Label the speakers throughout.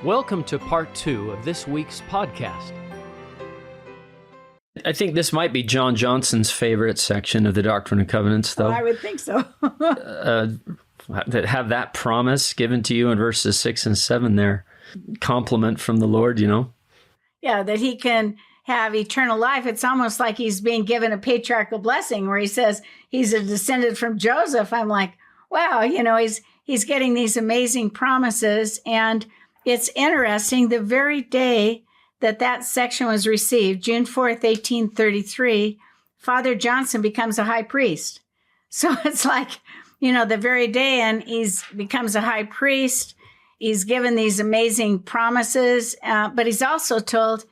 Speaker 1: Welcome to part 2 of this week's podcast. I think this might be John Johnson's favorite section of the Doctrine and Covenants, though.
Speaker 2: I would think so.
Speaker 1: That have that promise given to you in verses 6 and 7 there. Compliment from the Lord, you know?
Speaker 2: Yeah, that he can have eternal life. It's almost like he's being given a patriarchal blessing where he says he's a descendant from Joseph. I'm like, wow, you know, he's getting these amazing promises. And it's interesting, the very day that section was received, June 4th, 1833, Father Johnson becomes a high priest. So it's like, you know, the very day, and becomes a high priest. He's given these amazing promises, but he's also told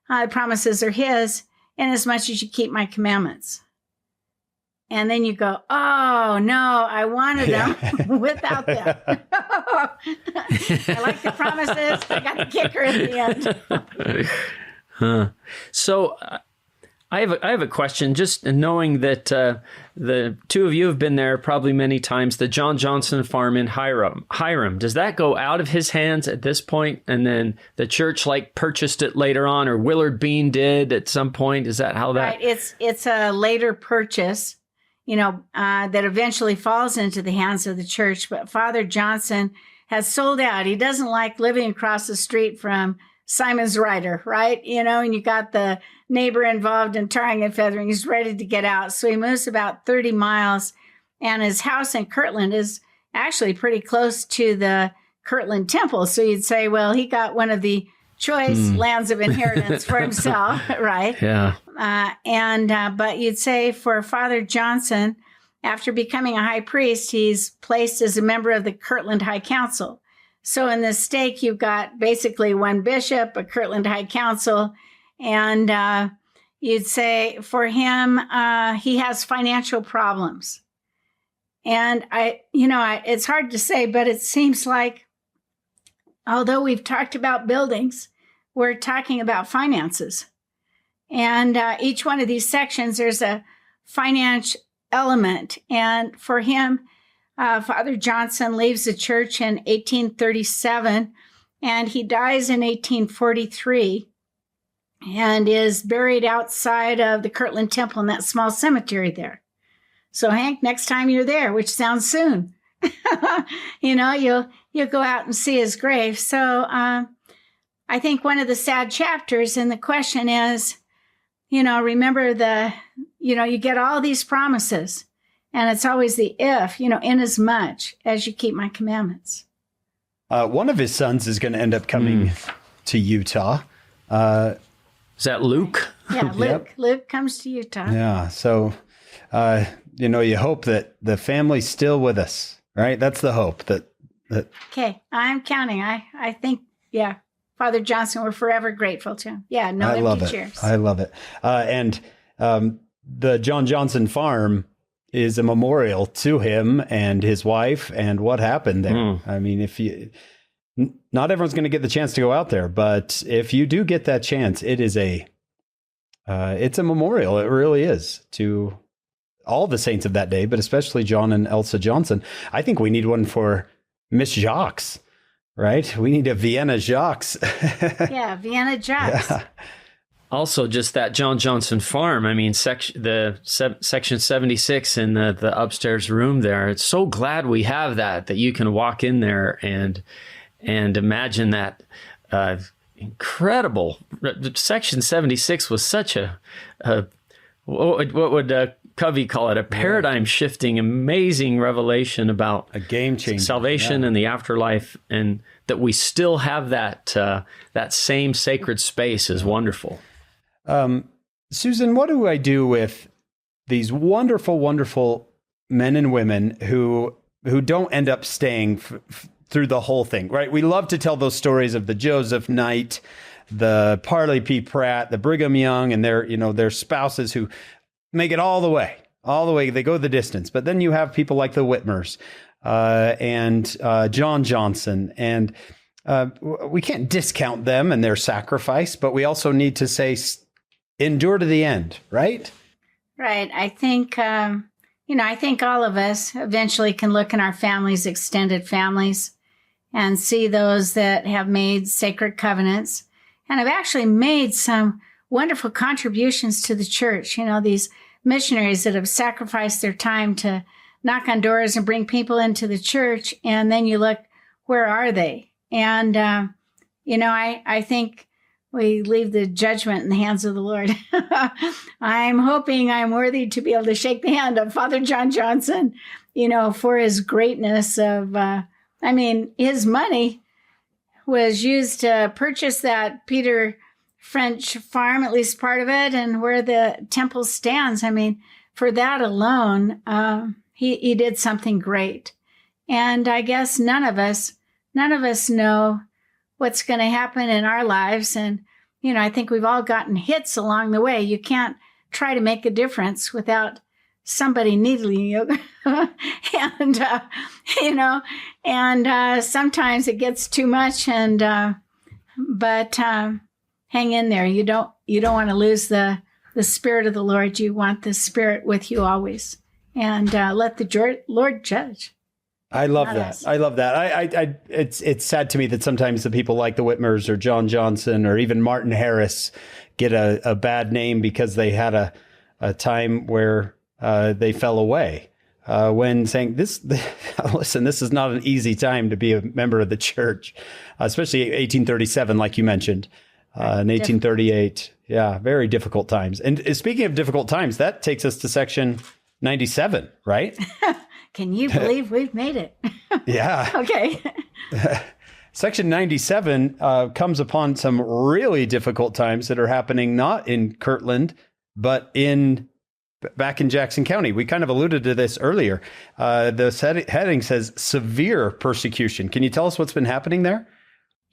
Speaker 2: the promises are his, inasmuch as you keep my commandments. And then you go, oh, no, I wanted them without them. I like the promises. I got the kicker at the end.
Speaker 1: So I have a question, just knowing that the two of you have been there probably many times, the John Johnson farm in Hyrum. Does that go out of his hands at this point, and then the church purchased it later on, or Willard Bean did at some point? Is that how that?
Speaker 2: Right. It's a later purchase, you know, that eventually falls into the hands of the church. But Father Johnson has sold out. He doesn't like living across the street from Simon's Rider, right? You know, and you got the neighbor involved in tarring and feathering. He's ready to get out. So he moves about 30 miles, and his house in Kirtland is actually pretty close to the Kirtland Temple. So you'd say, well, he got one of the choice lands of inheritance for himself, right?
Speaker 1: Yeah.
Speaker 2: But you'd say for Father Johnson, after becoming a high priest, he's placed as a member of the Kirtland High Council. So in the stake, you've got basically one bishop, a Kirtland High Council, and you'd say for him, he has financial problems. And it's hard to say, but it seems like, although we've talked about buildings, we're talking about finances. And each one of these sections, there's a finance element. And for him, Father Johnson leaves the church in 1837, and he dies in 1843 and is buried outside of the Kirtland Temple in that small cemetery there. So, Hank, next time you're there, which sounds soon, you know, you'll go out and see his grave. So I think one of the sad chapters in the question is, you know, remember you get all these promises, and it's always the if, you know, inasmuch as you keep my commandments.
Speaker 3: One of his sons is going to end up coming to Utah.
Speaker 1: Is that Luke?
Speaker 2: Yeah, Luke. Yep. Luke comes to Utah.
Speaker 3: Yeah. So, you know, you hope that the family's still with us, right? That's the hope that.
Speaker 2: Okay. I'm counting. I think, yeah. Father Johnson, we're forever grateful to him. Yeah. No empty chairs.
Speaker 3: I love it. And the John Johnson farm is a memorial to him and his wife and what happened there. I mean, not everyone's going to get the chance to go out there, but if you do get that chance, it's a memorial. It really is, to all the saints of that day, but especially John and Elsa Johnson. I think we need one for Miss Jaques, right? We need a Vienna Jaques.
Speaker 2: Yeah, Vienna Jaques. Yeah.
Speaker 1: Also, just that John Johnson farm. I mean, section 76 in the upstairs room there. It's so glad we have that you can walk in there and imagine that incredible. Section 76 was such a what would Covey call it? A paradigm shifting, amazing revelation about
Speaker 3: a game changer,
Speaker 1: salvation and the afterlife, and that we still have that same sacred space is wonderful.
Speaker 3: Susan, what do I do with these wonderful, wonderful men and women who don't end up staying through the whole thing, right? We love to tell those stories of the Joseph Knight, the Parley P. Pratt, the Brigham Young, and their spouses who make it all the way. They go the distance. But then you have people like the Whitmers and John Johnson, and we can't discount them and their sacrifice, but we also need to say, endure to the end, right?
Speaker 2: Right. I think, I think all of us eventually can look in our families, extended families, and see those that have made sacred covenants and have actually made some wonderful contributions to the church. You know, these missionaries that have sacrificed their time to knock on doors and bring people into the church. And then you look, where are they? And, I think we leave the judgment in the hands of the Lord. I'm hoping I'm worthy to be able to shake the hand of Father John Johnson, for his greatness of, his money was used to purchase that Peter French farm, at least part of it, and where the temple stands. I mean, for that alone, he did something great. And I guess none of us know what's going to happen in our lives. And, I think we've all gotten hits along the way. You can't try to make a difference without somebody needling you. and sometimes it gets too much. But hang in there. You don't want to lose the Spirit of the Lord. You want the Spirit with you always. And let the Lord judge.
Speaker 3: I love that. I love that. It's sad to me that sometimes the people like the Whitmers or John Johnson or even Martin Harris get a bad name because they had a time where they fell away. When saying listen, this is not an easy time to be a member of the church, especially 1837, like you mentioned, in 1838. Yeah, very difficult times. And speaking of difficult times, that takes us to section 97, right?
Speaker 2: Can you believe we've made it?
Speaker 3: Yeah.
Speaker 2: Okay.
Speaker 3: Section 97 comes upon some really difficult times that are happening not in Kirtland, but back in Jackson County. We kind of alluded to this earlier. The heading says severe persecution. Can you tell us what's been happening there?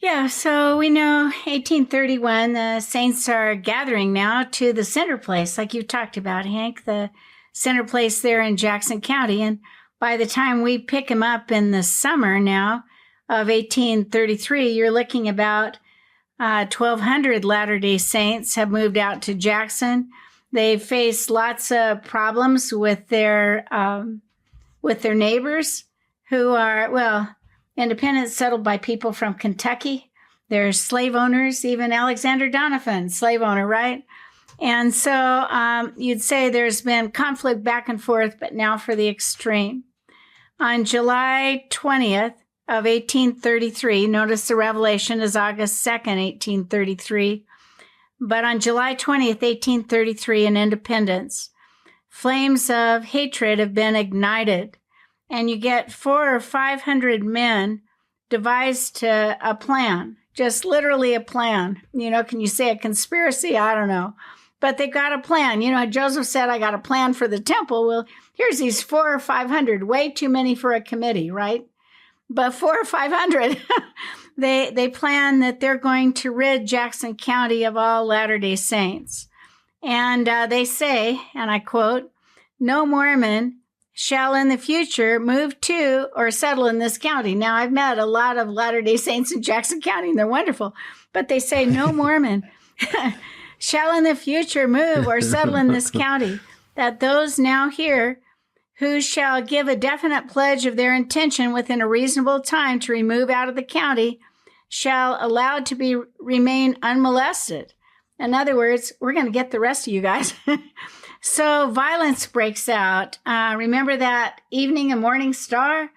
Speaker 2: Yeah, so we know 1831, the saints are gathering now to the center place, like you talked about, Hank, the center place there in Jackson County. And by the time we pick them up in the summer now of 1833, you're looking about 1,200 Latter-day Saints have moved out to Jackson. They've faced lots of problems with their neighbors who are, independent, settled by people from Kentucky. They're slave owners, even Alexander Donovan, slave owner, right? And so you'd say there's been conflict back and forth, but now for the extreme. On July 20th of 1833, notice the revelation is August 2nd, 1833, but on July 20th, 1833, in Independence, flames of hatred have been ignited, and you get 400 or 500 men devised a plan, just literally a plan. Can you say a conspiracy? I don't know. But they got a plan. Joseph said, I got a plan for the temple. Well, here's these 400 or 500, way too many for a committee, right? But 400 or 500, they plan that they're going to rid Jackson County of all Latter-day Saints. And they say, and I quote, no Mormon shall in the future move to or settle in this county. Now, I've met a lot of Latter-day Saints in Jackson County, and they're wonderful. But they say no Mormon shall in the future move or settle in this county, that those now here who shall give a definite pledge of their intention within a reasonable time to remove out of the county shall allowed to remain unmolested. In other words, we're going to get the rest of you guys. So violence breaks out. Remember that evening and morning star?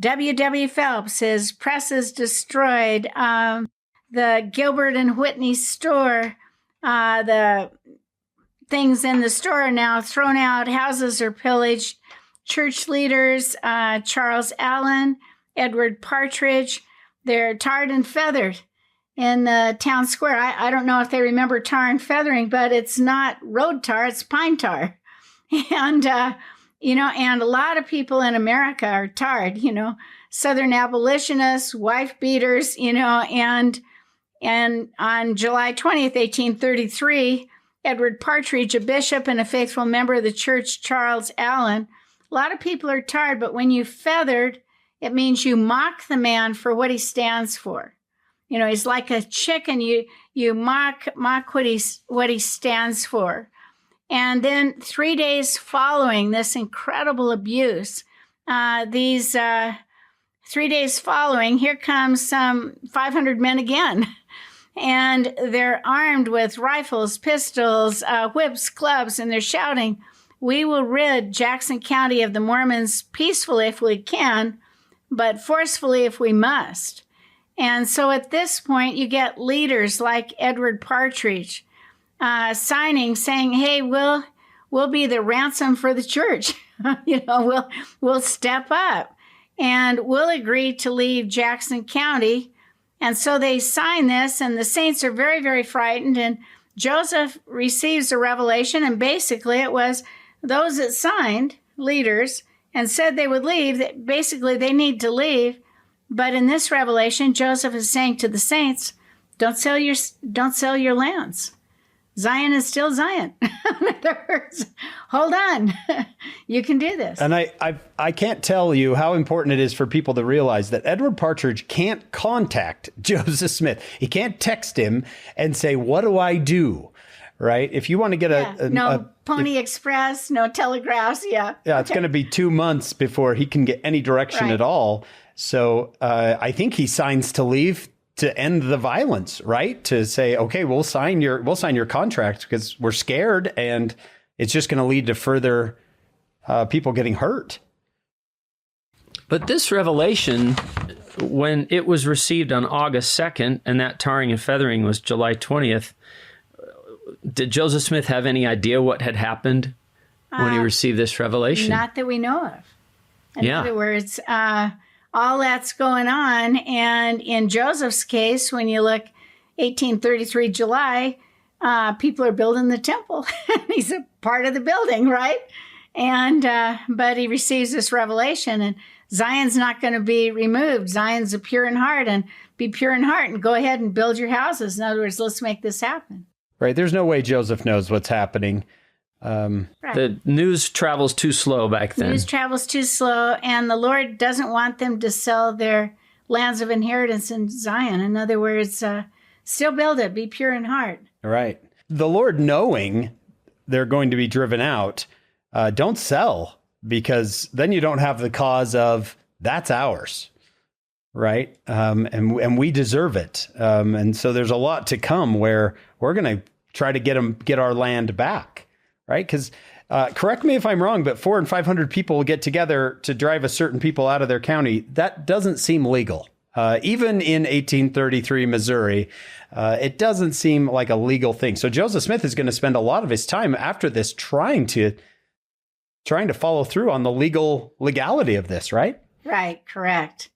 Speaker 2: W.W. Phelps, his press is destroyed. The Gilbert and Whitney store, the things in the store are now thrown out. Houses are pillaged. Church leaders, Charles Allen, Edward Partridge, they're tarred and feathered in the town square. I don't know if they remember tar and feathering, but it's not road tar, it's pine tar. And, and a lot of people in America are tarred, Southern abolitionists, wife beaters, and on July 20th, 1833, Edward Partridge, a bishop and a faithful member of the church, Charles Allen. A lot of people are tarred, but when you feathered, it means you mock the man for what he stands for. He's like a chicken. You mock what he stands for. And then 3 days following this incredible abuse, these 3 days following, here comes some 500 men again. And they're armed with rifles, pistols, whips, clubs, and they're shouting, "We will rid Jackson County of the Mormons peacefully if we can, but forcefully if we must." And so at this point, you get leaders like Edward Partridge signing, saying, "Hey, we'll be the ransom for the church. We'll step up and we'll agree to leave Jackson County." And so they sign this, and the saints are very, very frightened. And Joseph receives a revelation, and basically it was those that signed, leaders, and said they would leave, that basically they need to leave. But in this revelation, Joseph is saying to the saints, don't sell your lands. Zion is still Zion. In other words, hold on. You can do this.
Speaker 3: And I can't tell you how important it is for people to realize that Edward Partridge can't contact Joseph Smith. He can't text him and say, "What do I do?" Right? If you want to get
Speaker 2: no Pony Express, no telegraphs. Yeah.
Speaker 3: Yeah, it's going to be 2 months before he can get any direction at all. So I think he signs to leave to end the violence, right? To say, okay, we'll sign your contract because we're scared, and it's just going to lead to further people getting hurt.
Speaker 1: But this revelation, when it was received on August 2nd, and that tarring and feathering was July 20th, did Joseph Smith have any idea what had happened when he received this revelation?
Speaker 2: Not that we know of. In other words, all that's going on. And in Joseph's case, when you look 1833 July, people are building the temple. He's a part of the building, right? And but he receives this revelation, and Zion's not going to be removed. Zion's a pure in heart, and be pure in heart and go ahead and build your houses. In other words, let's make this happen.
Speaker 3: Right. There's no way Joseph knows what's happening.
Speaker 2: Right.
Speaker 1: The news travels too slow back then.
Speaker 2: News travels too slow, and the Lord doesn't want them to sell their lands of inheritance in Zion. In other words, still build it, be pure in heart.
Speaker 3: Right. The Lord, knowing they're going to be driven out, don't sell, because then you don't have the cause of that's ours. Right. And we deserve it. And so there's a lot to come where we're going to try to get our land back. Right. Because correct me if I'm wrong, but 400 and 500 people will get together to drive a certain people out of their county. That doesn't seem legal. Even in 1833 Missouri, it doesn't seem like a legal thing. So Joseph Smith is going to spend a lot of his time after this trying to follow through on the legality of this. Right. Right.
Speaker 2: Correct.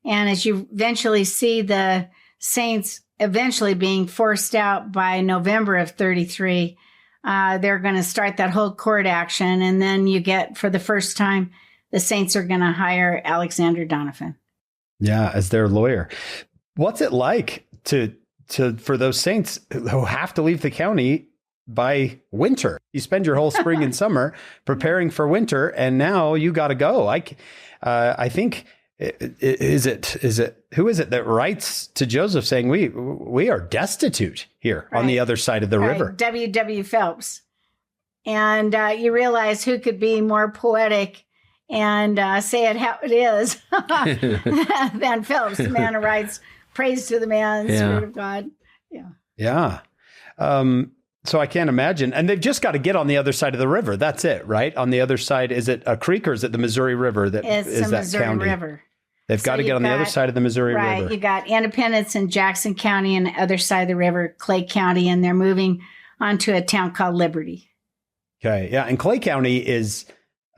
Speaker 2: And as you eventually see the saints eventually being forced out by November of 33, they're going to start that whole court action. And then you get, for the first time, the saints are going to hire Alexander Donovan.
Speaker 3: Yeah, as their lawyer. What's it like for those saints who have to leave the county by winter? You spend your whole spring and summer preparing for winter, and now you got to go. I think... Is it who is it that writes to Joseph saying we are destitute here on the other side of the river?
Speaker 2: W. Phelps. And you realize who could be more poetic and say it how it is than Phelps, the man who writes praise to the man, Spirit of God. Yeah.
Speaker 3: Yeah. So I can't imagine. And they've just got to get on the other side of the river. That's it, right? On the other side, is it a creek or is it the Missouri River that
Speaker 2: it's
Speaker 3: is
Speaker 2: the
Speaker 3: that
Speaker 2: Missouri
Speaker 3: county?
Speaker 2: River.
Speaker 3: They've got to get on the other side of the Missouri River.
Speaker 2: Right. You got Independence in Jackson County and the other side of the river, Clay County, and they're moving onto a town called Liberty.
Speaker 3: Okay. Yeah. And Clay County is,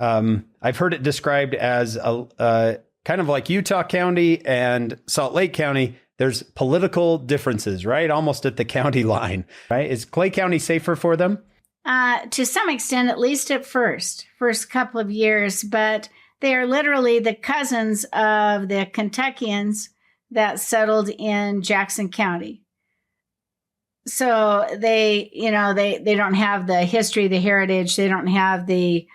Speaker 3: I've heard it described as a kind of like Utah County and Salt Lake County. There's political differences, right? Almost at the county line, right? Is Clay County safer for them?
Speaker 2: To some extent, at least at first couple of years, but they are literally the cousins of the Kentuckians that settled in Jackson County. So they don't have the history, the heritage. They don't have the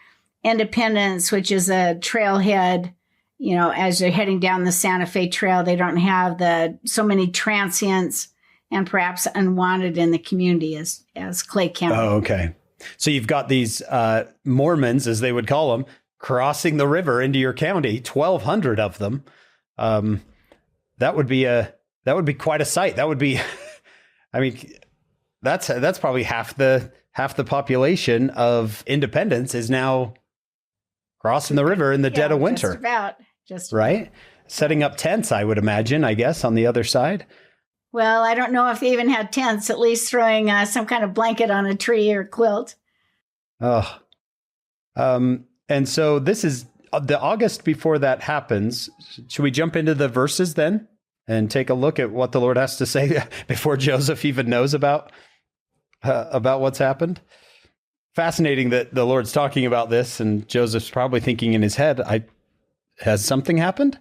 Speaker 2: Independence, which is a trailhead. As they're heading down the Santa Fe Trail, they don't have so many transients and perhaps unwanted in the community as Clay County.
Speaker 3: Oh, okay. So you've got these Mormons, as they would call them, crossing the river into your county, 1,200 of them. That would be quite a sight. That would be, I mean, that's probably half the population of Independence is now crossing the river in the dead of winter.
Speaker 2: Just
Speaker 3: right? Setting up tents, I would imagine, I guess, on the other side.
Speaker 2: Well, I don't know if they even had tents, at least throwing some kind of blanket on a tree or quilt.
Speaker 3: Oh. And so this is the August before that happens. Should we jump into the verses then and take a look at what the Lord has to say before Joseph even knows about what's happened? Fascinating that the Lord's talking about this and Joseph's probably thinking in his head, has something happened?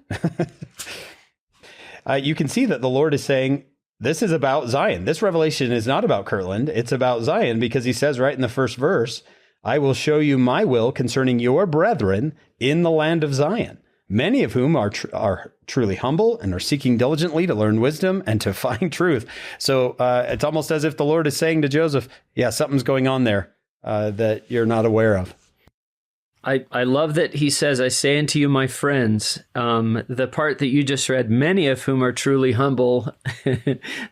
Speaker 3: You can see that the Lord is saying, this is about Zion. This revelation is not about Kirtland. It's about Zion, because he says right in the first verse, I will show you my will concerning your brethren in the land of Zion, many of whom are truly humble and are seeking diligently to learn wisdom and to find truth. So it's almost as if the Lord is saying to Joseph, yeah, something's going on there that you're not aware of.
Speaker 1: I love that he says, I say unto you, my friends, the part that you just read, many of whom are truly humble,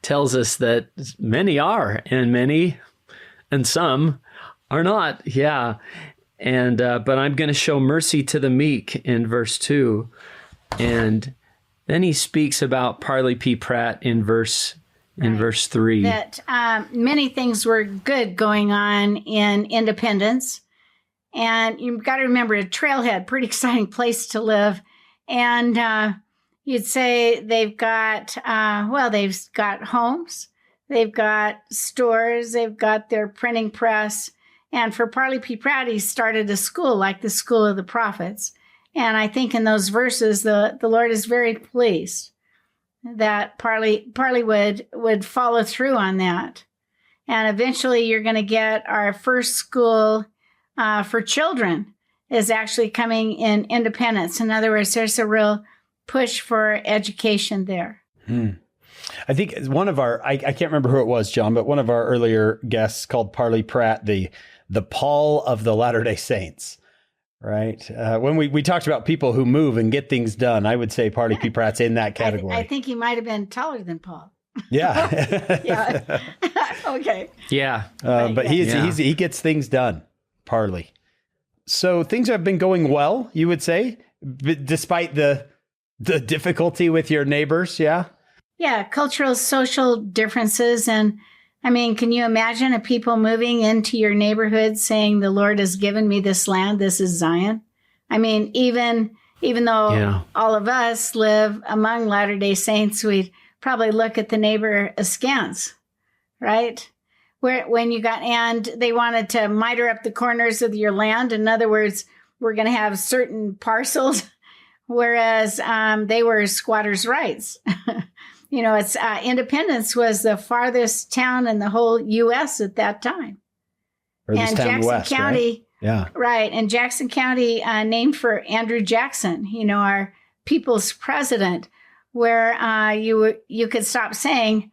Speaker 1: tells us that many are, and some are not. Yeah. And, but I'm going to show mercy to the meek in verse 2. And then he speaks about Parley P. Pratt in verse 3.
Speaker 2: That many things were good going on in Independence. And you've got to remember, a trailhead, pretty exciting place to live. And you'd say they've got homes, they've got stores, they've got their printing press. And for Parley P. Pratt, he started a school like the School of the Prophets. And I think in those verses, the Lord is very pleased that Parley would follow through on that. And eventually you're going to get our first school for children is actually coming in Independence. In other words, there's a real push for education there.
Speaker 3: I think one of our, I can't remember who it was, John, but one of our earlier guests called Parley Pratt the Paul of the Latter-day Saints, right? When we talked about people who move and get things done, I would say Parley P. Pratt's in that category.
Speaker 2: I think he might have been taller than Paul.
Speaker 3: Yeah.
Speaker 2: Yeah. Okay.
Speaker 1: Yeah.
Speaker 3: But he gets things done, Parley. So things have been going well, you would say, despite the difficulty with your neighbors, yeah?
Speaker 2: Yeah, cultural, social differences. And I mean, can you imagine a people moving into your neighborhood saying, the Lord has given me this land, this is Zion? I mean, even though all of us live among Latter-day Saints, we'd probably look at the neighbor askance, right? And they wanted to miter up the corners of your land. In other words, we're going to have certain parcels, whereas they were squatters' rights. It's Independence was the farthest town in the whole U.S. at that time.
Speaker 3: And Jackson West,
Speaker 2: County,
Speaker 3: right? Yeah,
Speaker 2: right. And Jackson County, named for Andrew Jackson, our people's president, where you could stop saying,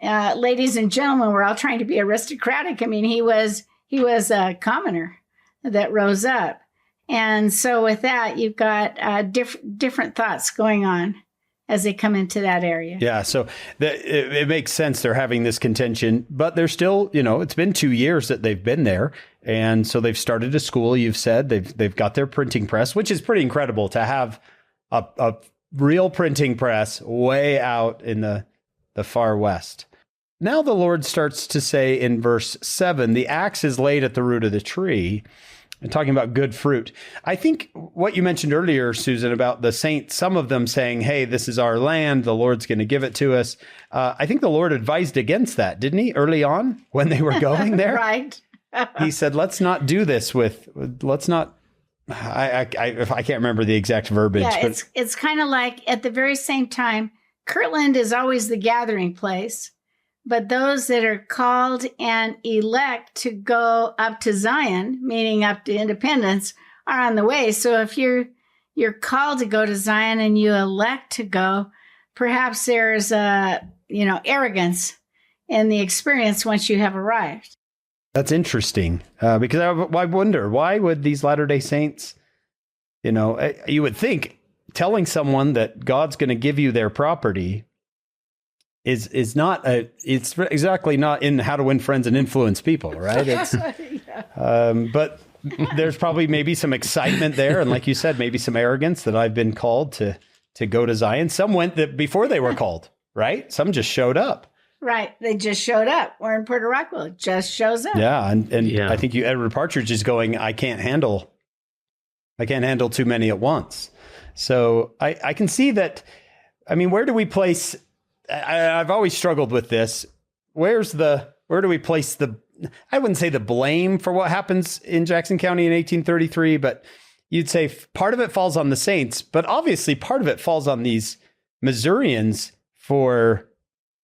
Speaker 2: ladies and gentlemen, we're all trying to be aristocratic. I mean, he was a commoner that rose up. And so with that, you've got different thoughts going on as they come into that area.
Speaker 3: Yeah, so it makes sense they're having this contention, but they're still, it's been 2 years that they've been there. And so they've started a school, you've said. They've got their printing press, which is pretty incredible to have a real printing press way out in the far west. Now the Lord starts to say in verse 7, the axe is laid at the root of the tree, and talking about good fruit. I think what you mentioned earlier, Susan, about the saints, some of them saying, hey, this is our land, the Lord's going to give it to us. I think the Lord advised against that, didn't he, early on when they were going there?
Speaker 2: Right.
Speaker 3: He said, let's not do this let's not, I can't remember the exact verbiage.
Speaker 2: Yeah,
Speaker 3: but
Speaker 2: it's kind of like at the very same time, Kirtland is always the gathering place. But those that are called and elect to go up to Zion, meaning up to Independence, are on the way. So if you're called to go to Zion and you elect to go, perhaps there's arrogance in the experience once you have arrived.
Speaker 3: That's interesting because I wonder, why would these Latter-day Saints, you would think telling someone that God's going to give you their property it's exactly not in How to Win Friends and Influence People, right? It's, but there's probably maybe some excitement there. And like you said, maybe some arrogance that I've been called to go to Zion. Some went before they were called, right? Some just showed up.
Speaker 2: Right. They just showed up. We're in Puerto Rico. It just shows up.
Speaker 3: Yeah. And I think Edward Partridge is going, I can't handle too many at once. So I can see that. I mean, where do we place, I've always struggled with this. Where do we place I wouldn't say the blame for what happens in Jackson County in 1833, but you'd say part of it falls on the Saints, but obviously part of it falls on these Missourians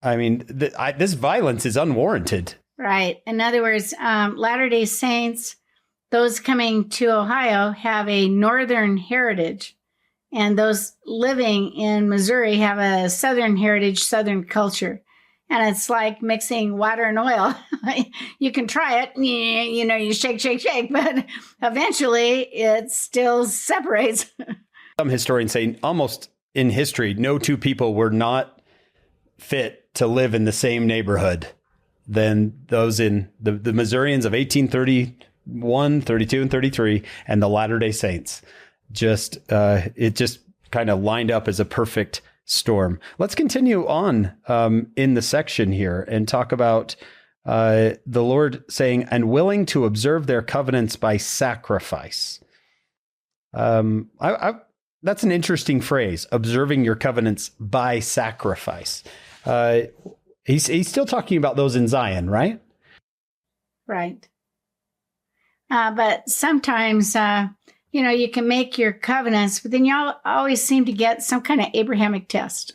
Speaker 3: this violence is unwarranted. Right.
Speaker 2: In other words, Latter-day Saints, those coming to Ohio, have a northern heritage, and those living in Missouri have a southern heritage, southern culture. And it's like mixing water and oil. You can try it, you shake, but eventually it still separates.
Speaker 3: Some historians say almost in history, no two people were not fit to live in the same neighborhood than those in the Missourians of 1831, 32, and 33, and the Latter-day Saints. It just kind of lined up as a perfect storm. Let's continue on in the section here and talk about the Lord saying, and willing to observe their covenants by sacrifice. That's an interesting phrase, observing your covenants by sacrifice. He's still talking about those in Zion, right?
Speaker 2: Right. But sometimes, you can make your covenants, but then you always seem to get some kind of Abrahamic test.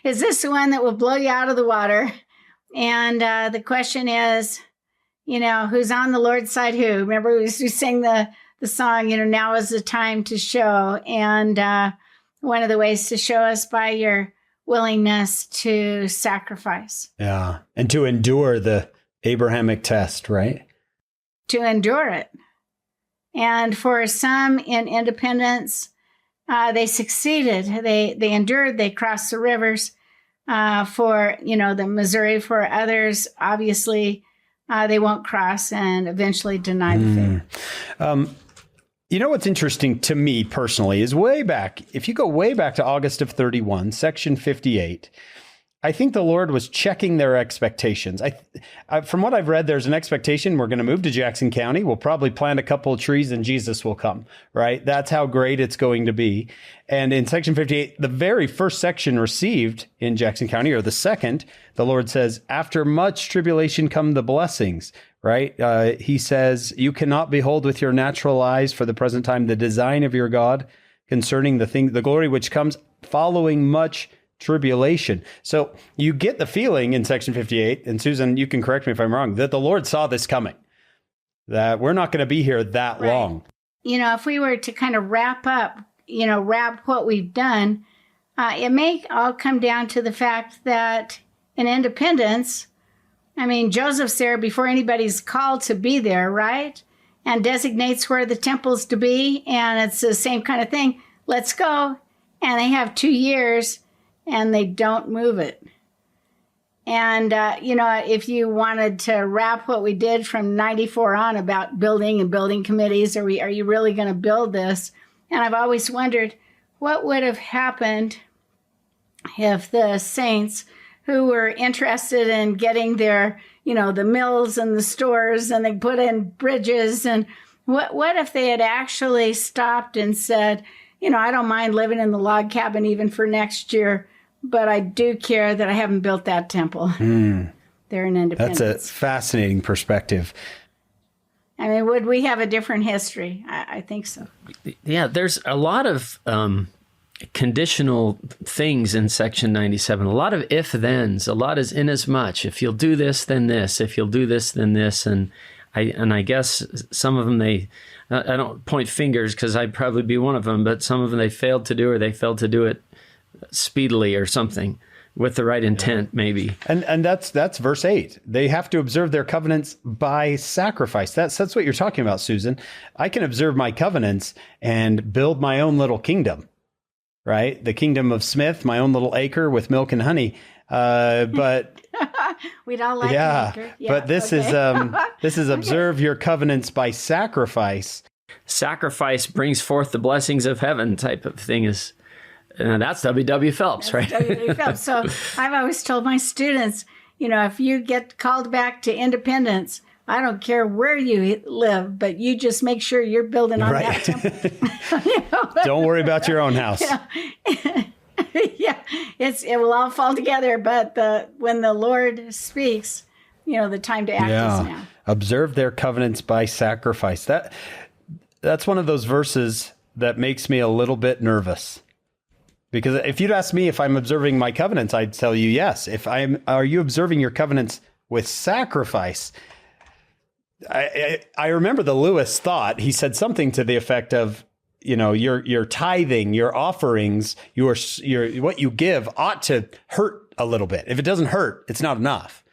Speaker 2: Is this the one that will blow you out of the water? And the question is, who's on the Lord's side who? Remember, we sang the song, now is the time to show. And one of the ways to show us by your willingness to sacrifice.
Speaker 3: Yeah. And to endure the Abrahamic test, right?
Speaker 2: To endure it. And for some in independence, they succeeded. They endured. They crossed the rivers. For the Missouri, for others, obviously, they won't cross and eventually deny the faith.
Speaker 3: What's interesting to me personally is if you go way back to August of 31, section 58. I think the Lord was checking their expectations. From what I've read, there's an expectation. We're going to move to Jackson County. We'll probably plant a couple of trees and Jesus will come, right? That's how great it's going to be. And in section 58, the very first section received in Jackson County, or the second, the Lord says, after much tribulation come the blessings, right? He says, you cannot behold with your natural eyes for the present time the design of your God concerning the glory which comes following much tribulation. So you get the feeling in section 58, and Susan, you can correct me if I'm wrong, that the Lord saw this coming, that we're not going to be here that long.
Speaker 2: If we were to kind of wrap what we've done, it may all come down to the fact that in independence, Joseph's there before anybody's called to be there, right? And designates where the temple's to be, and it's the same kind of thing. Let's go. And they have 2 years, and they don't move it. And, if you wanted to wrap what we did from 94 on about building and building committees, are you really going to build this? And I've always wondered what would have happened if the saints who were interested in getting their, the mills and the stores, and they put in bridges, and what if they had actually stopped and said, I don't mind living in the log cabin even for next year, but I do care that I haven't built that temple. They're in independence.
Speaker 3: That's a fascinating perspective.
Speaker 2: Would we have a different history? I think so.
Speaker 1: Yeah, there's a lot of conditional things in section 97, a lot of if-thens, a lot is in as much. If you'll do this, then this. If you'll do this, then this. And I guess some of them I don't point fingers because I'd probably be one of them, but some of them they failed to do, or they failed to do it speedily or something. with the right intent, maybe.
Speaker 3: And that's verse 8. They have to observe their covenants by sacrifice. That's what you're talking about, Susan. I can observe my covenants and build my own little kingdom, right? The kingdom of Smith, my own little acre with milk and honey. But
Speaker 2: we'd all like
Speaker 3: yeah,
Speaker 2: an acre. Yeah,
Speaker 3: but this is observe your covenants by sacrifice.
Speaker 1: Sacrifice brings forth the blessings of heaven type of thing is. That's W.W. Phelps, right?
Speaker 2: W.W. Phelps. So I've always told my students, if you get called back to independence, I don't care where you live, but you just make sure you're building on that temple.
Speaker 3: Don't worry about your own house.
Speaker 2: Yeah, it will all fall together. But when the Lord speaks, the time to act is now.
Speaker 3: Observe their covenants by sacrifice. That's one of those verses that makes me a little bit nervous. Because if you'd ask me if I'm observing my covenants, I'd tell you yes. Are you observing your covenants with sacrifice? I remember the Lewis thought, he said something to the effect of, your tithing, your offerings, your what you give ought to hurt a little bit. If it doesn't hurt, it's not enough.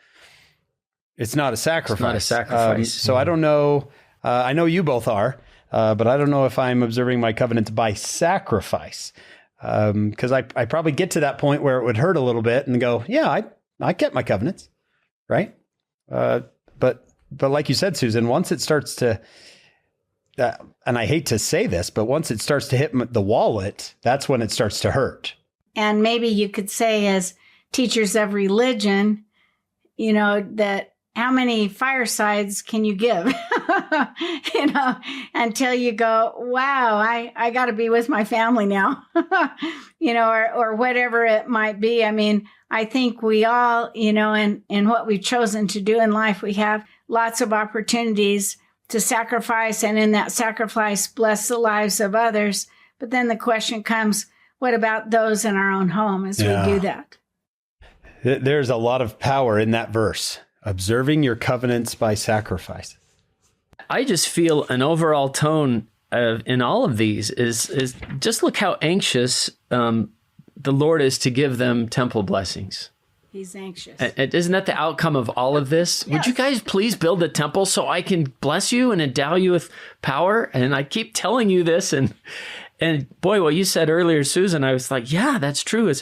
Speaker 3: It's not a sacrifice.
Speaker 1: It's not a sacrifice.
Speaker 3: So I don't know. I know you both are, but I don't know if I'm observing my covenants by sacrifice. Because I probably get to that point where it would hurt a little bit and go, yeah, I kept my covenants, right? But like you said, Susan, once it starts to, and I hate to say this, but once it starts to hit the wallet, that's when it starts to hurt.
Speaker 2: And maybe you could say, as teachers of religion, that how many firesides can you give? Until you go, wow, I got to be with my family now, or whatever it might be. I mean, I think we all, in what we've chosen to do in life, we have lots of opportunities to sacrifice, and in that sacrifice, bless the lives of others. But then the question comes, what about those in our own home as we do that?
Speaker 3: There's a lot of power in that verse. Observing your covenants by sacrifice.
Speaker 1: I just feel an overall tone in all of these is just look how anxious the Lord is to give them temple blessings.
Speaker 2: He's anxious.
Speaker 1: Isn't that the outcome of all of this? Yes. Would you guys please build a temple so I can bless you and endow you with power? And I keep telling you this, and boy, what you said earlier, Susan, I was like, yeah, that's true.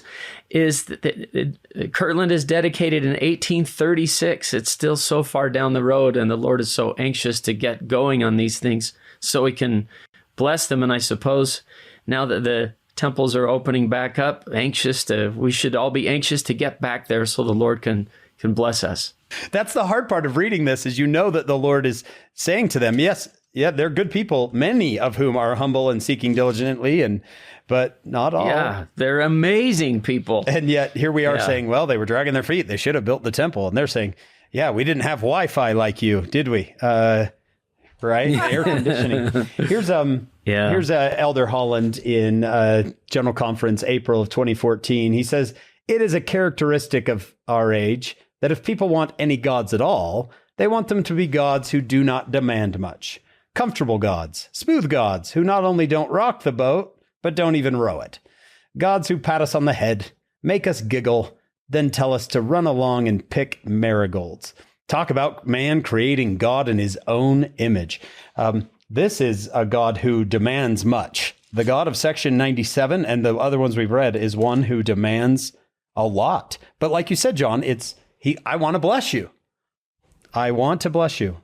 Speaker 1: Is that Kirtland is dedicated in 1836. It's still so far down the road, and the Lord is so anxious to get going on these things so he can bless them. And I suppose now that the temples are opening back up, we should all be anxious to get back there so the Lord can bless us.
Speaker 3: That's the hard part of reading this, is that the Lord is saying to them, yes, yeah, they're good people, many of whom are humble and seeking diligently, but not all.
Speaker 1: Yeah, they're amazing people.
Speaker 3: And yet here we are saying, well, they were dragging their feet. They should have built the temple. And they're saying, yeah, we didn't have Wi-Fi like you, did we? Right? Air conditioning. Here's Elder Holland in General Conference, April of 2014. He says, it is a characteristic of our age that if people want any gods at all, they want them to be gods who do not demand much. Comfortable gods, smooth gods who not only don't rock the boat, but don't even row it. Gods who pat us on the head, make us giggle, then tell us to run along and pick marigolds. Talk about man creating God in his own image. This is a God who demands much. The God of section 97 and the other ones we've read is one who demands a lot. But like you said, John, I want to bless you. I want to bless you.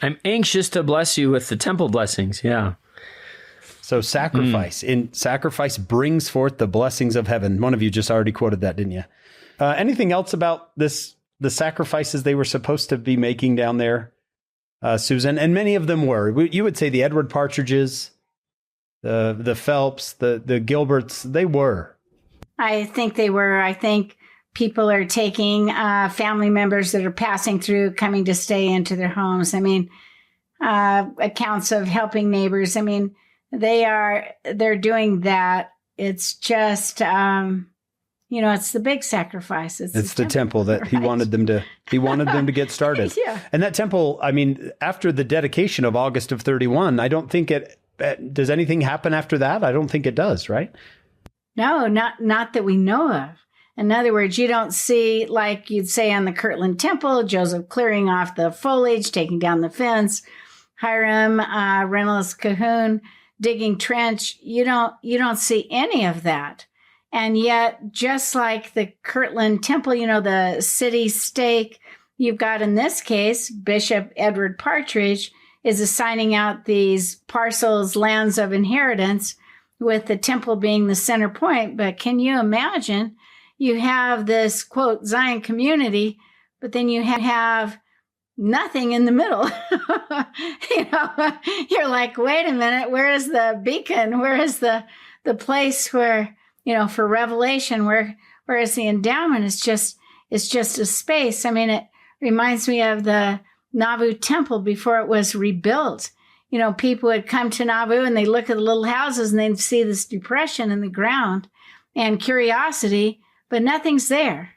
Speaker 1: I'm anxious to bless you with the temple blessings. Yeah.
Speaker 3: So sacrifice. Sacrifice brings forth the blessings of heaven. One of you just already quoted that, didn't you? Anything else about the sacrifices they were supposed to be making down there, Susan? And many of them were. You would say the Edward Partridges, the Phelps, the Gilberts, they were. I
Speaker 2: think they were. I think people are taking family members that are passing through, coming to stay into their homes. I mean, accounts of helping neighbors. I mean, they're doing that. It's just, it's the big sacrifice. It's the temple that he wanted them to get started. Yeah. And that temple, I mean, after the dedication of August of 31, I don't think does anything happen after that? I don't think it does, right? No, not that we know of. In other words, you don't see, like you'd say on the Kirtland Temple, Joseph clearing off the foliage, taking down the fence, Hyrum, Reynolds Cahoon, digging trench. You don't see any of that. And yet, just like the Kirtland Temple, the city stake, you've got in this case, Bishop Edward Partridge is assigning out these parcels, lands of inheritance, with the temple being the center point. But can you imagine? You have this, quote, Zion community, but then you have nothing in the middle. You're like, wait a minute, where is the beacon? Where is the place where, for revelation, where is the endowment? It's just a space. I mean, it reminds me of the Nauvoo Temple before it was rebuilt. People would come to Nauvoo and they look at the little houses and they'd see this depression in the ground and curiosity, but nothing's there.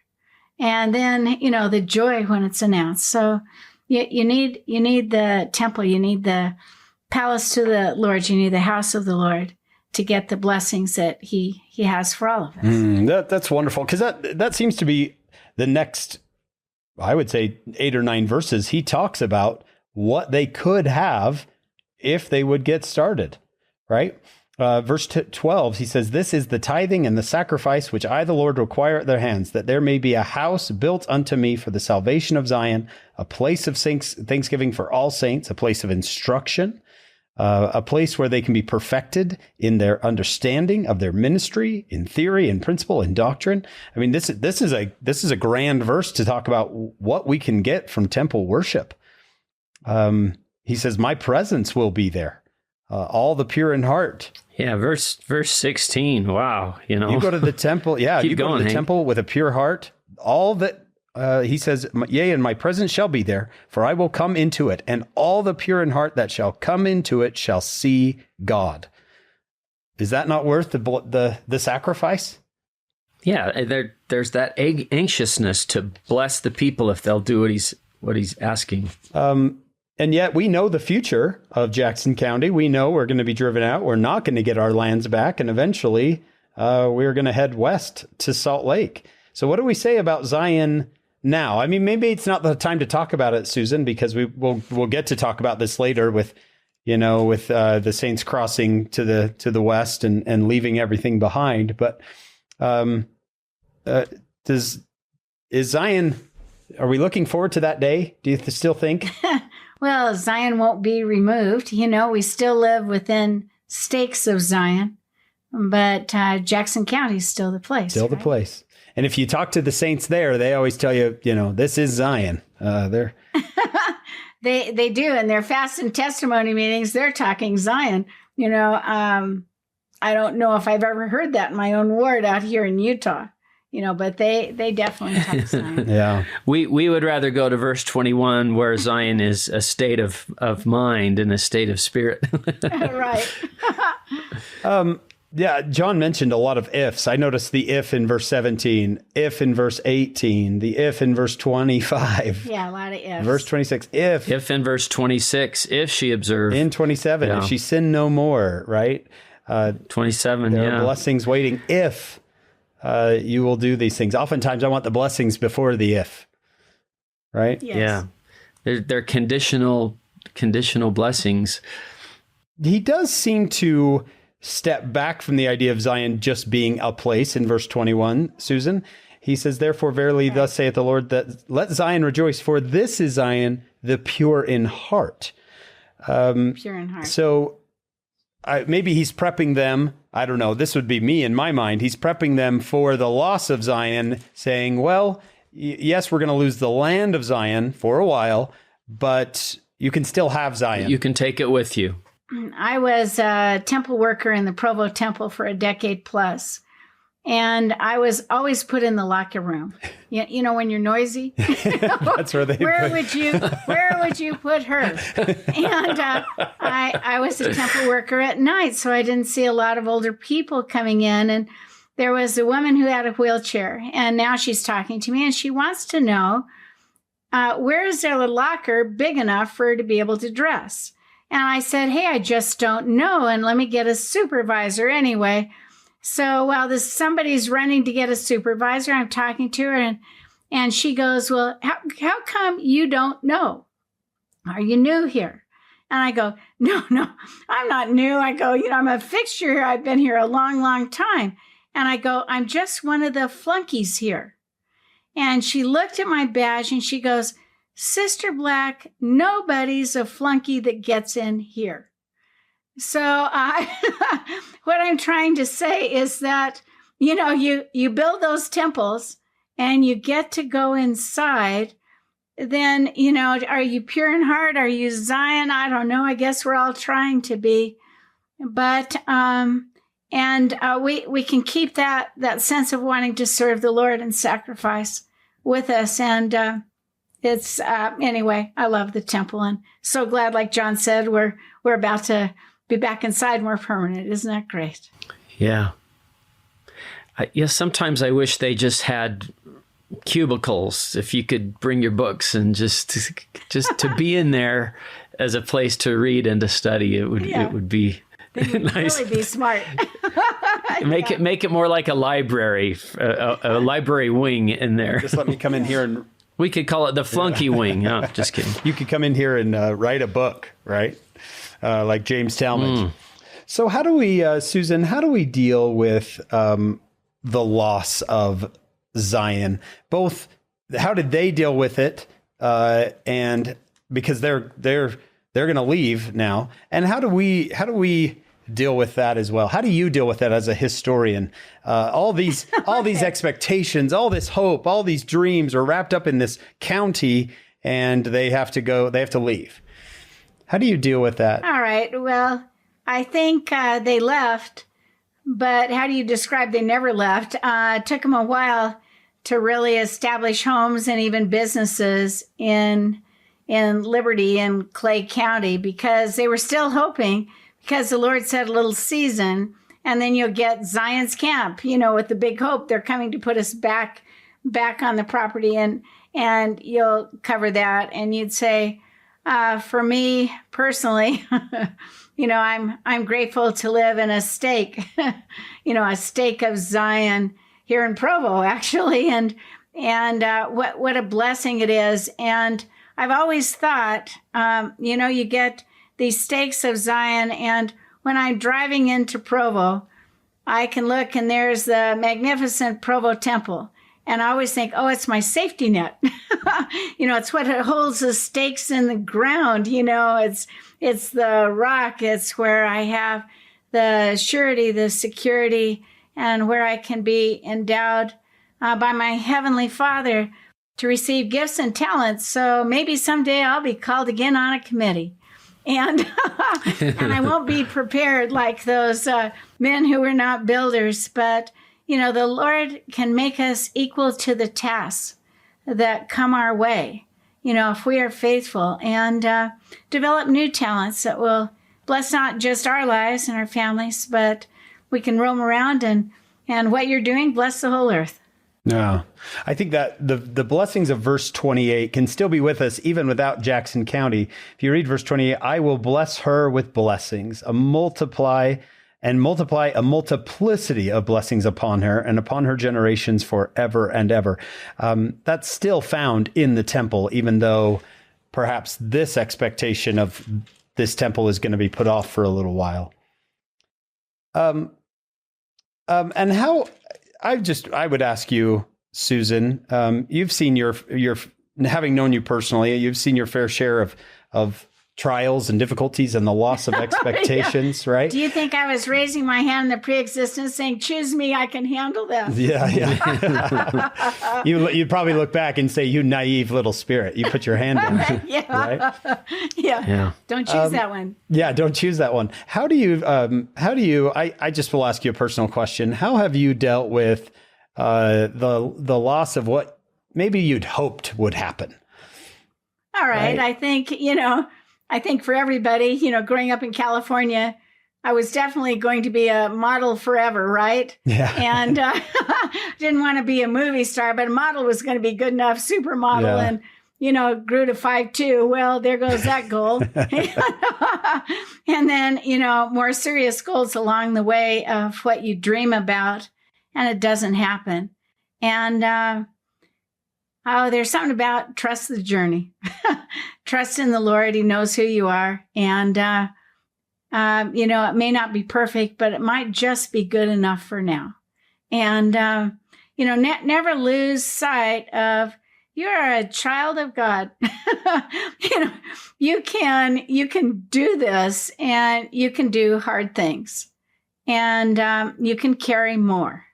Speaker 2: And then, the joy when it's announced. So you need the temple, you need the palace to the Lord, you need the house of the Lord to get the blessings that he has for all of us.
Speaker 3: That's wonderful, because that seems to be the next, I would say, 8 or 9 verses. He talks about what they could have if they would get started, right? Verse 12, he says, "This is the tithing and the sacrifice which I, the Lord, require at their hands, that there may be a house built unto me for the salvation of Zion, a place of thanksgiving for all saints, a place of instruction, a place where they can be perfected in their understanding of their ministry, in theory, in principle, in doctrine." I mean, this is a grand verse to talk about what we can get from temple worship. He says, "My presence will be there. All the pure in heart."
Speaker 1: Yeah, verse 16. Wow,
Speaker 3: you go to the temple. Yeah, you go to the temple with a pure heart. All that he says, "Yea, and my presence shall be there, for I will come into it, and all the pure in heart that shall come into it shall see God." Is that not worth the sacrifice?
Speaker 1: Yeah, there's that anxiousness to bless the people if they'll do what he's asking.
Speaker 3: And yet we know the future of Jackson County. We know we're going to be driven out. We're not going to get our lands back. And eventually we're going to head west to Salt Lake. So what do we say about Zion now? I mean, maybe it's not the time to talk about it, Susan, because we'll get to talk about this later with the saints crossing to the west and leaving everything behind. But is Zion, are we looking forward to that day? Do you still think?
Speaker 2: Well, Zion won't be removed. We still live within stakes of Zion, but Jackson County is still the place.
Speaker 3: Still the place. And if you talk to the saints there, they always tell you, this is Zion. They
Speaker 2: do. In their fast and testimony meetings, they're talking Zion. I don't know if I've ever heard that in my own ward out here in Utah. But they definitely talk Zion.
Speaker 3: Yeah.
Speaker 1: We would rather go to verse 21, where Zion is a state of mind and a state of spirit.
Speaker 2: Right.
Speaker 3: Yeah, John mentioned a lot of ifs. I noticed the if in verse 17, if in verse 18, the if in verse 25.
Speaker 2: Yeah, a lot of ifs.
Speaker 3: Verse 26, if.
Speaker 1: If in verse 26, if she observed.
Speaker 3: In 27, if she sinned no more, right?
Speaker 1: 27,
Speaker 3: there are blessings waiting if you will do these things. Oftentimes I want the blessings before the if, right?
Speaker 2: Yes.
Speaker 1: Yeah. They're conditional blessings.
Speaker 3: He does seem to step back from the idea of Zion just being a place in verse 21, Susan. He says, "Therefore, verily, thus saith the Lord, that let Zion rejoice, for this is Zion, the pure in heart."
Speaker 2: Pure in heart.
Speaker 3: So maybe he's prepping them. I don't know. This would be me in my mind. He's prepping them for the loss of Zion, saying, well, yes, we're going to lose the land of Zion for a while, but you can still have Zion.
Speaker 1: You can take it with you.
Speaker 2: I was a temple worker in the Provo Temple for a decade plus, and I was always put in the locker room. You know when you're noisy?
Speaker 3: That's where they
Speaker 2: where would you put her? And I was a temple worker at night, so I didn't see a lot of older people coming in. And there was a woman who had a wheelchair, and now she's talking to me, and she wants to know, where is there a locker big enough for her to be able to dress? And I said, hey, I just don't know, and let me get a supervisor anyway. So while somebody's running to get a supervisor, I'm talking to her, and she goes, well, how come you don't know? Are you new here? And I go, no, I'm not new. I go, I'm a fixture here. I've been here a long, long time. And I go, I'm just one of the flunkies here. And she looked at my badge and she goes, Sister Black, nobody's a flunky that gets in here. So what I'm trying to say is that, you build those temples and you get to go inside. Then, are you pure in heart? Are you Zion? I don't know. I guess we're all trying to be. But, we can keep that sense of wanting to serve the Lord and sacrifice with us. And it's, anyway, I love the temple and so glad, like John said, we're about to be back inside more permanent. Isn't that great?
Speaker 1: Yeah. Sometimes I wish they just had cubicles, if you could bring your books and just to be in there as a place to read and to study, it would be nice.
Speaker 2: Really be smart.
Speaker 1: Make it more like a library, a library wing in there.
Speaker 3: Just let me come in here and
Speaker 1: we could call it the flunky wing. No, just kidding.
Speaker 3: You could come in here and write a book, right? Like James Talmage. So how do we, Susan? How do we deal with the loss of Zion? Both, how did they deal with it? And because they're going to leave now, and how do we deal with that as well? How do you deal with that as a historian? All these expectations, all this hope, all these dreams are wrapped up in this county, and they have to leave. How do you deal with that?
Speaker 2: All right. Well, I think they left, but how do you describe they never left? It took them a while to really establish homes and even businesses in Liberty and Clay County, because they were still hoping, because the Lord said a little season, and then you'll get Zion's camp, with the big hope they're coming to put us back on the property, and you'll cover that. And you'd say, for me personally, I'm grateful to live in a stake, a stake of Zion here in Provo, actually, and what a blessing it is. And I've always thought, you get these stakes of Zion, and when I'm driving into Provo, I can look and there's the magnificent Provo Temple. And I always think, oh, it's my safety net. It's what holds the stakes in the ground. It's the rock. It's where I have the surety, the security, and where I can be endowed by my Heavenly Father to receive gifts and talents. So maybe someday I'll be called again on a committee. And and I won't be prepared like those men who were not builders. But, the Lord can make us equal to the tasks that come our way, if we are faithful, and develop new talents that will bless not just our lives and our families, but we can roam around and what you're doing, bless the whole earth.
Speaker 3: No, I think that the blessings of verse 28 can still be with us even without Jackson County. If you read verse 28, I will bless her with blessings, multiply a multiplicity of blessings upon her and upon her generations forever and ever. That's still found in the temple, even though perhaps this expectation of this temple is going to be put off for a little while. And how... I would ask you, Susan, you've seen your having known you personally, you've seen your fair share of trials and difficulties and the loss of expectations, right?
Speaker 2: Do you think I was raising my hand in the pre-existence saying, choose me, I can handle them?
Speaker 3: Yeah. You'd probably look back and say, you naive little spirit, you put your hand down.
Speaker 2: Yeah.
Speaker 3: Right?
Speaker 2: Yeah. Don't choose that one.
Speaker 3: Yeah, don't choose that one. How do you, I just will ask you a personal question. How have you dealt with the loss of what maybe you'd hoped would happen?
Speaker 2: All right. I think for everybody, growing up in California, I was definitely going to be a model forever, right?
Speaker 3: Yeah.
Speaker 2: And didn't want to be a movie star, but a model was going to be good enough, supermodel. grew to 5'2". Well, there goes that goal. And then, more serious goals along the way of what you dream about, and it doesn't happen. And, there's something about trust the journey. Trust in the Lord. He knows who you are. And, it may not be perfect, but it might just be good enough for now. And, never lose sight of you're a child of God. You can do this, and you can do hard things, and you can carry more.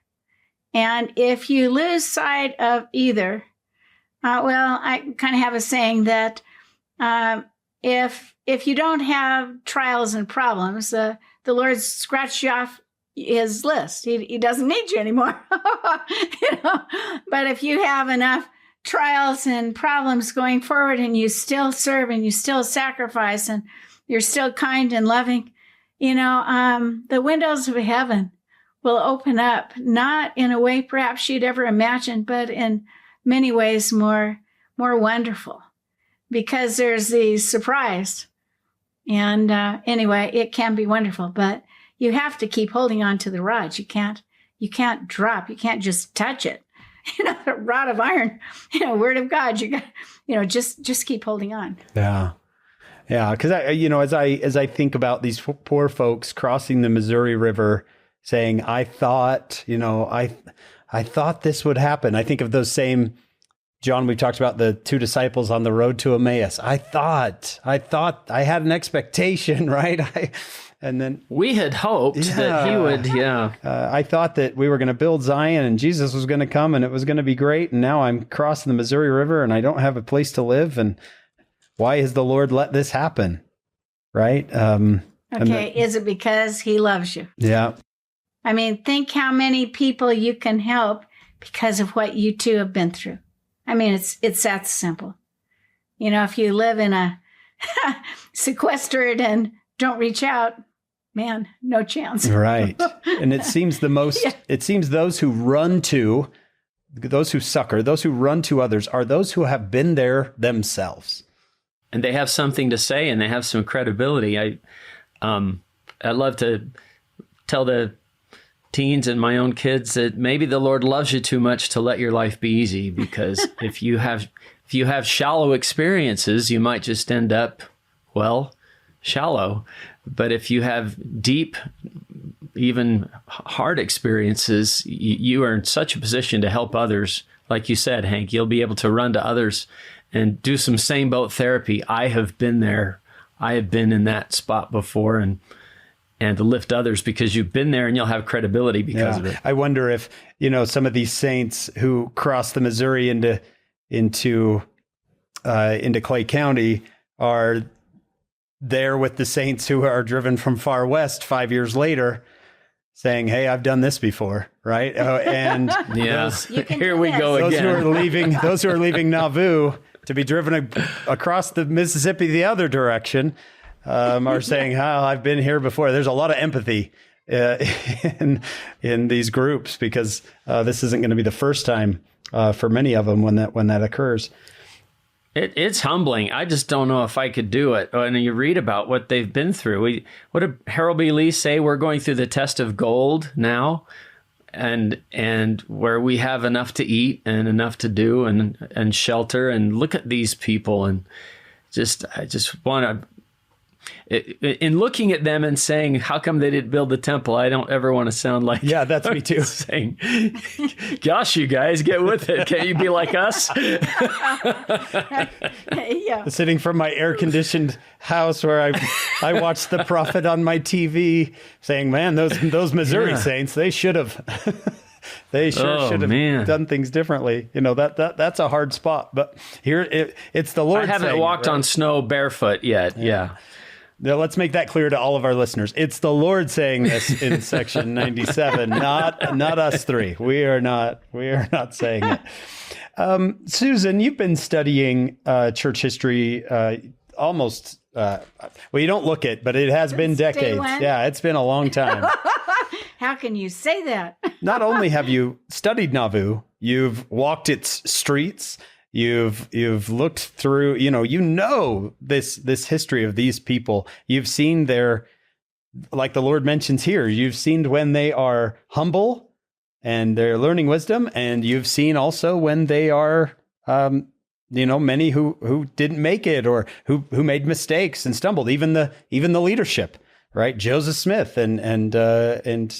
Speaker 2: And if you lose sight of either, I kind of have a saying that if you don't have trials and problems, the Lord scratched you off his list. He doesn't need you anymore. But if you have enough trials and problems going forward, and you still serve, and you still sacrifice, and you're still kind and loving, the windows of heaven will open up, not in a way perhaps you'd ever imagined, but in many ways more wonderful, because there's the surprise. And anyway, it can be wonderful, but you have to keep holding on to the rod. You can't drop. You can't just touch it. The rod of iron, word of God. You got, just keep holding on.
Speaker 3: Yeah. Yeah. Cause as I think about these poor folks crossing the Missouri River saying, I thought this would happen. I think of those same, John, we talked about the two disciples on the road to Emmaus. I thought I had an expectation, right? And then
Speaker 1: we had hoped that he would,
Speaker 3: I thought that we were going to build Zion and Jesus was going to come and it was going to be great. And now I'm crossing the Missouri River and I don't have a place to live. And why has the Lord let this happen? Right?
Speaker 2: Is it because he loves you?
Speaker 3: Yeah.
Speaker 2: I mean, think how many people you can help because of what you two have been through. I mean, it's that simple. If you live in a sequestered and don't reach out, man, no chance.
Speaker 3: Right. And it seems it seems those who run to, those who succor, those who run to others are those who have been there themselves.
Speaker 1: And they have something to say and they have some credibility. I love to tell the teens and my own kids that maybe the Lord loves you too much to let your life be easy, because if you have shallow experiences, you might just end up, shallow. But if you have deep, even hard experiences, you are in such a position to help others. Like you said, Hank, you'll be able to run to others and do some same boat therapy. I have been there. I have been in that spot before, and to lift others because you've been there, and you'll have credibility because of it.
Speaker 3: I wonder if, some of these saints who crossed the Missouri into Clay County are there with the saints who are driven from far west 5 years later saying, hey, I've done this before. Right. And
Speaker 1: here we go again.
Speaker 3: Those who are leaving Nauvoo to be driven across the Mississippi the other direction are saying, I've been here before. There's a lot of empathy in these groups because this isn't going to be the first time for many of them when that occurs.
Speaker 1: It's humbling. I just don't know if I could do it. And you read about what they've been through. What did Harold B. Lee say? We're going through the test of gold now, and where we have enough to eat and enough to do and shelter. And look at these people, and I just want to. In looking at them and saying, how come they didn't build the temple? I don't ever want to sound like...
Speaker 3: Yeah, that's me too.
Speaker 1: Saying, gosh, you guys, get with it. Can't you be like us?
Speaker 2: Yeah.
Speaker 3: Sitting from my air-conditioned house where I watched The Prophet on my TV saying, man, those Missouri saints, they should have... They should have done things differently. That's a hard spot. But here, it's the Lord.
Speaker 1: I haven't walked on snow barefoot yet. Yeah.
Speaker 3: Now, let's make that clear to all of our listeners. It's the Lord saying this in section 97, not us three. We are not saying it. Susan, you've been studying church history almost. You don't look it, but it has been decades. Yeah, it's been a long time.
Speaker 2: How can you say that?
Speaker 3: Not only have you studied Nauvoo, you've walked its streets, You've looked through, this history of these people. You've seen like the Lord mentions here, you've seen when they are humble and they're learning wisdom, and you've seen also when they are, many who didn't make it or who made mistakes and stumbled. Even the leadership, right? Joseph Smith and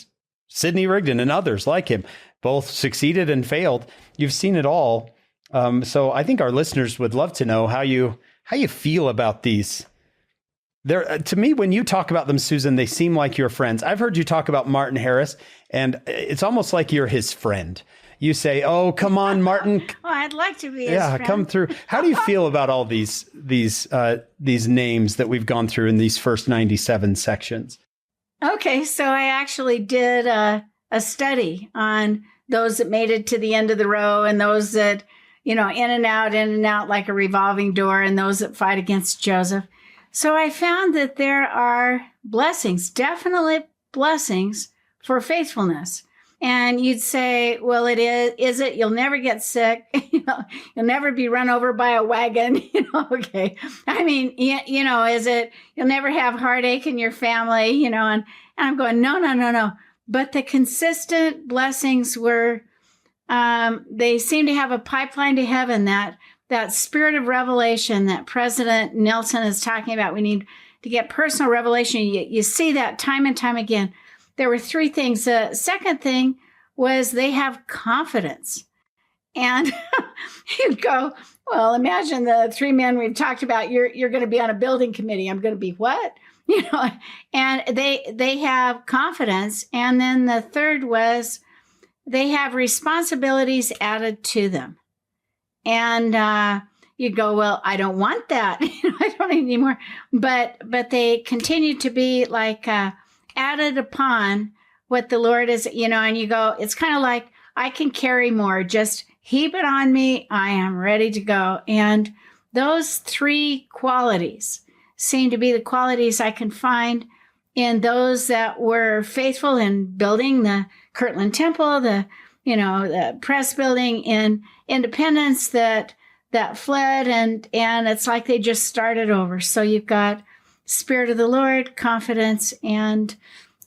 Speaker 3: Sidney Rigdon and others like him, both succeeded and failed. You've seen it all. So I think our listeners would love to know how you feel about these. To me, when you talk about them, Susan, they seem like your friends. I've heard you talk about Martin Harris, and it's almost like you're his friend. You say, "Oh, come on, Martin."
Speaker 2: Well, I'd like to be his friend.
Speaker 3: Come through. How do you feel about all these names that we've gone through in these first 97 sections?
Speaker 2: Okay, so I actually did a study on those that made it to the end of the row and those that, in and out like a revolving door, and those that fight against Joseph. So I found that there are blessings, definitely blessings for faithfulness. And you'd say, well, is it? You'll never get sick. You'll never be run over by a wagon. Okay. I mean, is it? You'll never have heartache in your family. And I'm going, no. But the consistent blessings were, they seem to have a pipeline to heaven. That spirit of revelation that President Nelson is talking about. We need to get personal revelation. You see that time and time again. There were three things. The second thing was they have confidence. And you go, well, imagine the three men we've talked about. You're going to be on a building committee. I'm going to be what? And they have confidence. And then the third was they have responsibilities added to them. And you go, well, I don't want that. I don't need any more. But they continue to be like added upon what the Lord is, and you go, it's kind of like, I can carry more. Just heap it on me. I am ready to go. And those three qualities seem to be the qualities I can find in those that were faithful in building the Kirtland Temple, the press building in Independence that fled, and it's like they just started over. So you've got Spirit of the Lord, confidence, and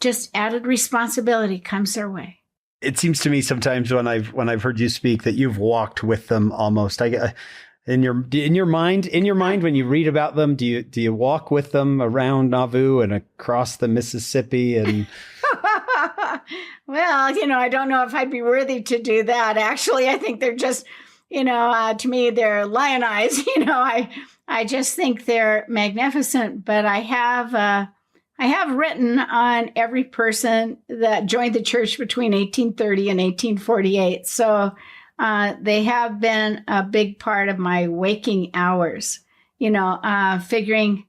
Speaker 2: just added responsibility comes their way.
Speaker 3: It seems to me sometimes when I've heard you speak that you've walked with them almost. In your mind when you read about them, do you walk with them around Nauvoo and across the Mississippi and?
Speaker 2: Well, I don't know if I'd be worthy to do that. Actually, I think they're just, to me, they're lion eyes. I just think they're magnificent. But I have written on every person that joined the church between 1830 and 1848. So they have been a big part of my waking hours, learning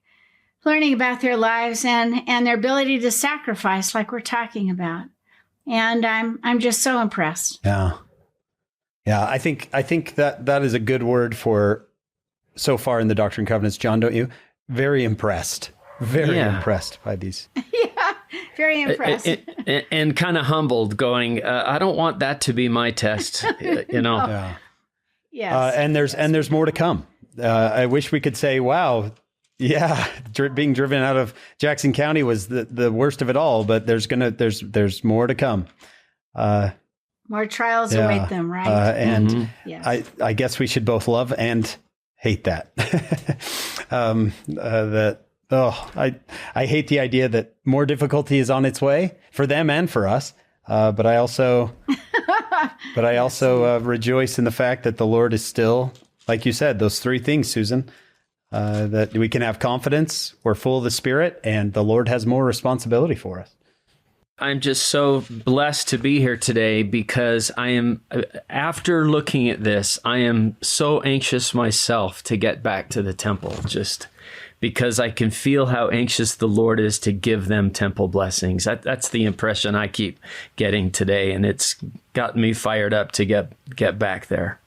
Speaker 2: about their lives and their ability to sacrifice like we're talking about. And I'm just so impressed.
Speaker 3: Yeah. I think that is a good word for so far in the Doctrine and Covenants, John, don't you? Very impressed. Very impressed by these.
Speaker 2: Yeah, very impressed.
Speaker 1: And kind of humbled, going, I don't want that to be my test,
Speaker 2: No.
Speaker 3: Yeah.
Speaker 2: Yes.
Speaker 3: And there's more to come. I wish we could say, wow, yeah, being driven out of Jackson County was the worst of it all, but there's more to come.
Speaker 2: More trials await them, right?
Speaker 3: And
Speaker 2: yes.
Speaker 3: I guess we should both love and hate that. I hate the idea that more difficulty is on its way for them and for us. But I also rejoice in the fact that the Lord is still, like you said, those three things, Susan, that we can have confidence, we're full of the Spirit, and the Lord has more responsibility for us.
Speaker 1: I'm just so blessed to be here today because after looking at this, I am so anxious myself to get back to the temple, just because I can feel how anxious the Lord is to give them temple blessings. That's the impression I keep getting today, and it's got me fired up to get back there.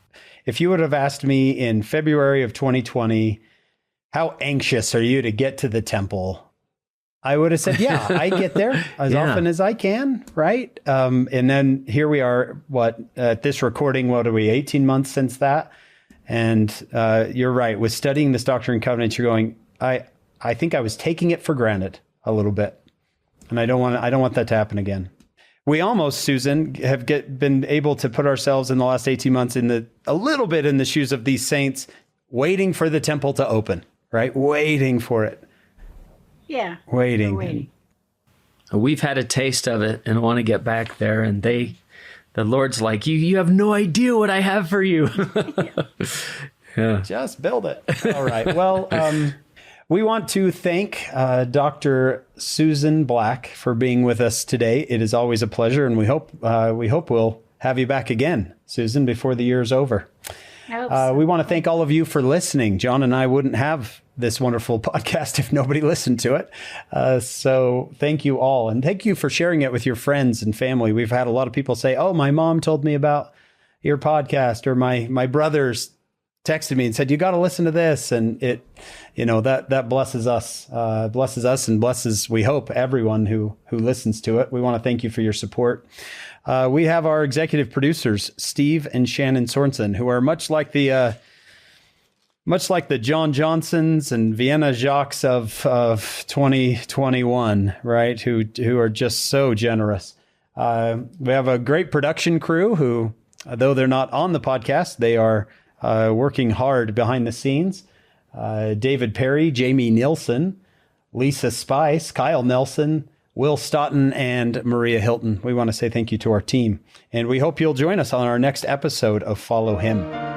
Speaker 3: If you would have asked me in February of 2020, how anxious are you to get to the temple? I would have said, yeah, I get there as often as I can, right? And then here we are, at this recording, what are we, 18 months since that? And you're right. With studying this Doctrine and Covenants, you're going, I think I was taking it for granted a little bit. And I don't want that to happen again. We almost, Susan, have been able to put ourselves in the last 18 months a little bit in the shoes of these saints, waiting for the temple to open, right? Waiting for it.
Speaker 2: Yeah.
Speaker 3: Waiting.
Speaker 1: We've had a taste of it and want to get back there. And the Lord's like, you have no idea what I have for you. Yeah.
Speaker 3: Just build it. All right. Well, we want to thank Dr. Susan Black for being with us today. It is always a pleasure, and we hope we'll have you back again, Susan, before the year is over.
Speaker 2: I hope so.
Speaker 3: We want to thank all of you for listening. John and I wouldn't have this wonderful podcast if nobody listened to it. So thank you all. And thank you for sharing it with your friends and family. We've had a lot of people say, oh, my mom told me about your podcast, or my brothers texted me and said, you got to listen to this. And it, that blesses us and blesses, we hope, everyone who listens to it. We want to thank you for your support. We have our executive producers, Steve and Shannon Sorensen, who are much like the John Johnsons and Vienna Jaques of 2021, right? Who are just so generous. We have a great production crew who, though they're not on the podcast, they are working hard behind the scenes. David Perry, Jamie Nielsen, Lisa Spice, Kyle Nelson, Will Stoughton, and Maria Hilton. We want to say thank you to our team, and we hope you'll join us on our next episode of Follow Him.